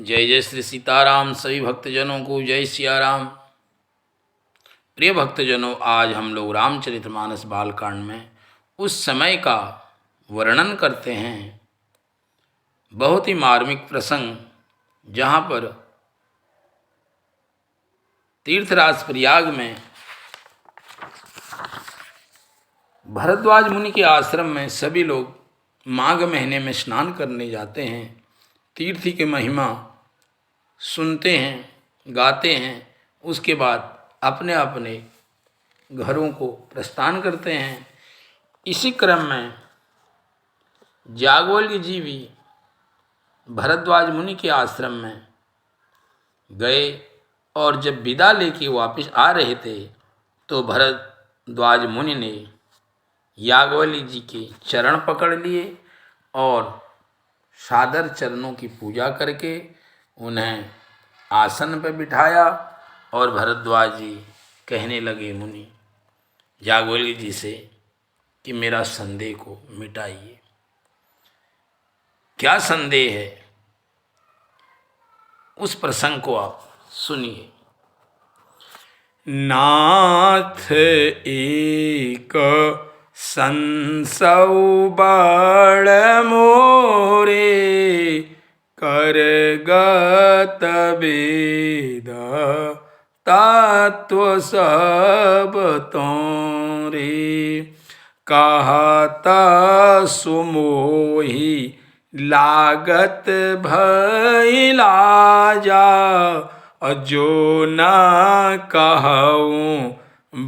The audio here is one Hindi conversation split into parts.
जय जय श्री सीताराम। सभी भक्तजनों को जय सिया राम। प्रिय भक्तजनों, आज हम लोग रामचरितमानस बालकांड में उस समय का वर्णन करते हैं। बहुत ही मार्मिक प्रसंग, जहाँ पर तीर्थराज प्रयाग में भरद्वाज मुनि के आश्रम में सभी लोग माघ महीने में स्नान करने जाते हैं। तीर्थी की महिमा सुनते हैं, गाते हैं। उसके बाद अपने अपने घरों को प्रस्थान करते हैं। इसी क्रम में जागवल्क्य जी भी भरद्वाज मुनि के आश्रम में गए और जब विदा लेके वापस आ रहे थे तो भरद्वाज मुनि ने याज्ञवल्क्य जी के चरण पकड़ लिए और सादर चरणों की पूजा करके उन्हें आसन पर बिठाया। और भरद्वाज जी कहने लगे मुनि याज्ञवल्क्य जी से कि मेरा संदेह को मिटाइए। क्या संदेह है, उस प्रसंग को आप सुनिए। नाथ एक संसौ बड़ मोरे करगत वेद तत्व सब तोरे कहत सुमोहि लागत भइला जा जो न कहूँ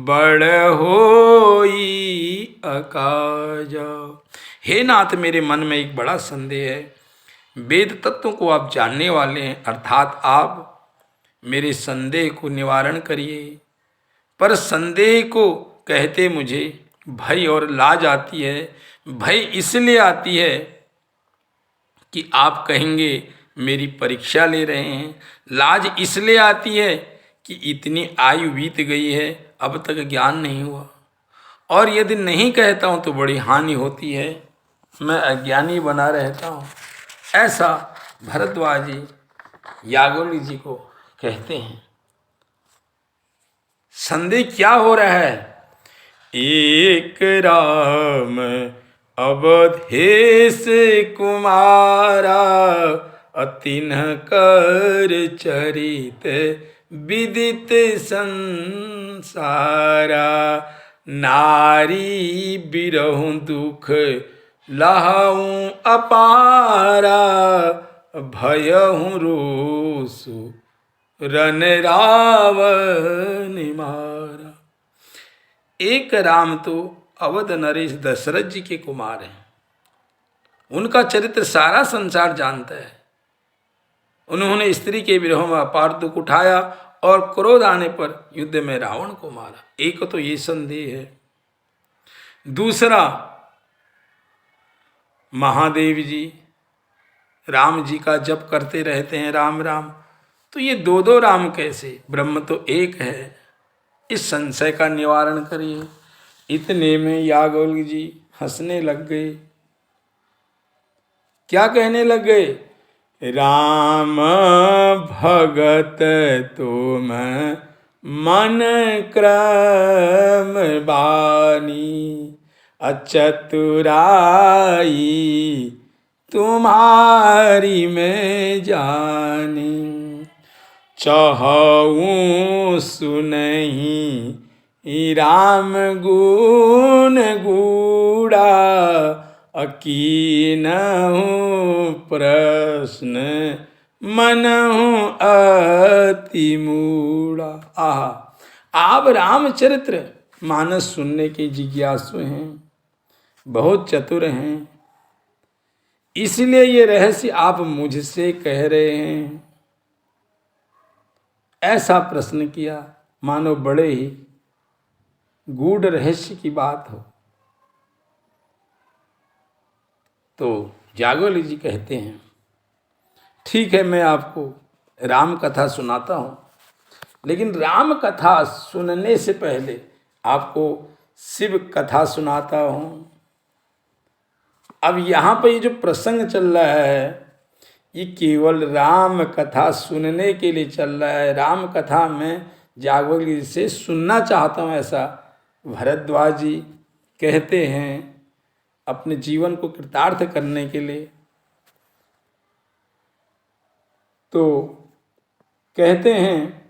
बड़ होई अकाजा। हे नाथ, मेरे मन में एक बड़ा संदेह है। वेद तत्वों को आप जानने वाले हैं, अर्थात आप मेरे संदेह को निवारण करिए। पर संदेह को कहते मुझे भय और लाज आती है। भय इसलिए आती है कि आप कहेंगे मेरी परीक्षा ले रहे हैं। लाज इसलिए आती है कि इतनी आयु बीत गई है, अब तक ज्ञान नहीं हुआ। और यदि नहीं कहता हूँ तो बड़ी हानि होती है, मैं अज्ञानी बना रहता हूँ। ऐसा भरद्वाज जी याज्ञवल्क्य जी को कहते हैं। संदेह क्या हो रहा है? एक राम अवधेश कुमारा अतिन्ह कर चरित विदित संसारा नारी बिरहु दुख लहऊं अपारा भयहु रोसु रन रावण मारा। एक राम तो अवध नरेश दशरथ जी के कुमार हैं। उनका चरित्र सारा संसार जानता है। उन्होंने स्त्री के विरह में अपार दुख उठाया और क्रोध आने पर युद्ध में रावण को मारा। एक तो ये संदेह है। दूसरा, महादेव जी राम जी का जप करते रहते हैं, राम राम। तो ये दो दो राम कैसे? ब्रह्म तो एक है। इस संशय का निवारण करिए। इतने में याज्ञवल्क्य जी हंसने लग गए। क्या कहने लग गए? राम भगत तुम मन क्रम बानी अचतुराई तुम्हारी में जानी चहऊँ सुनहि राम गुण गूढ़ा अकीनहु प्रश्न मनहु अति मूढ़ा। आहा, आप रामचरित्र मानस सुनने के जिज्ञासु हैं, बहुत चतुर हैं, इसलिए ये रहस्य आप मुझसे कह रहे हैं। ऐसा प्रश्न किया मानो बड़े ही गूढ़ रहस्य की बात हो। तो याज्ञवल्क्य जी कहते हैं, ठीक है, मैं आपको राम कथा सुनाता हूँ, लेकिन राम कथा सुनने से पहले आपको शिव कथा सुनाता हूँ। अब यहाँ पर ये जो प्रसंग चल रहा है, ये केवल राम कथा सुनने के लिए चल रहा है, राम कथा में जागरूक से सुनना चाहता हूँ, ऐसा भरद्वाज जी कहते हैं अपने जीवन को कृतार्थ करने के लिए। तो कहते हैं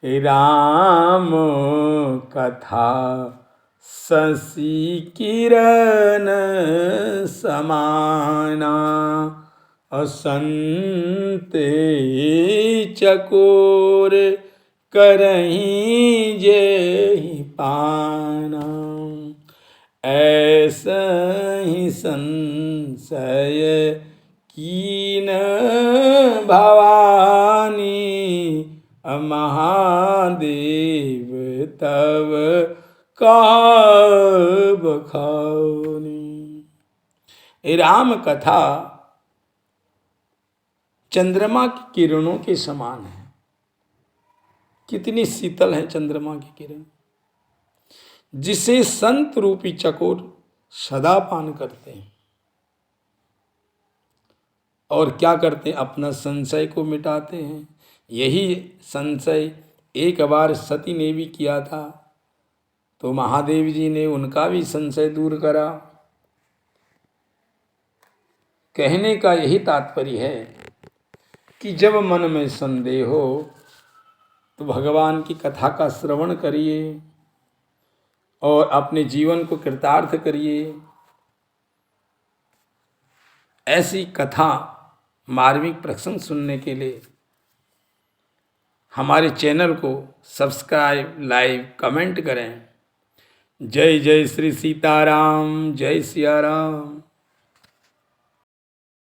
राम कथा शशि किरण समाना, असंते चकोर करहीं जेहि पाना, ऐसा ही संशय कीन भवानी, महादेव तब कहा बखानी। राम कथा चंद्रमा की किरणों के समान है। कितनी शीतल है चंद्रमा की किरण, जिसे संत रूपी चकोर सदा पान करते हैं। और क्या करते हैं, अपना संशय को मिटाते हैं। यही संशय एक बार सती ने भी किया था, तो महादेव जी ने उनका भी संशय दूर करा। कहने का यही तात्पर्य है कि जब मन में संदेह हो तो भगवान की कथा का श्रवण करिए और अपने जीवन को कृतार्थ करिए। ऐसी कथा मार्मिक प्रसंग सुनने के लिए हमारे चैनल को सब्सक्राइब, लाइक, कमेंट करें। जय जय श्री सीताराम, जय सिया राम।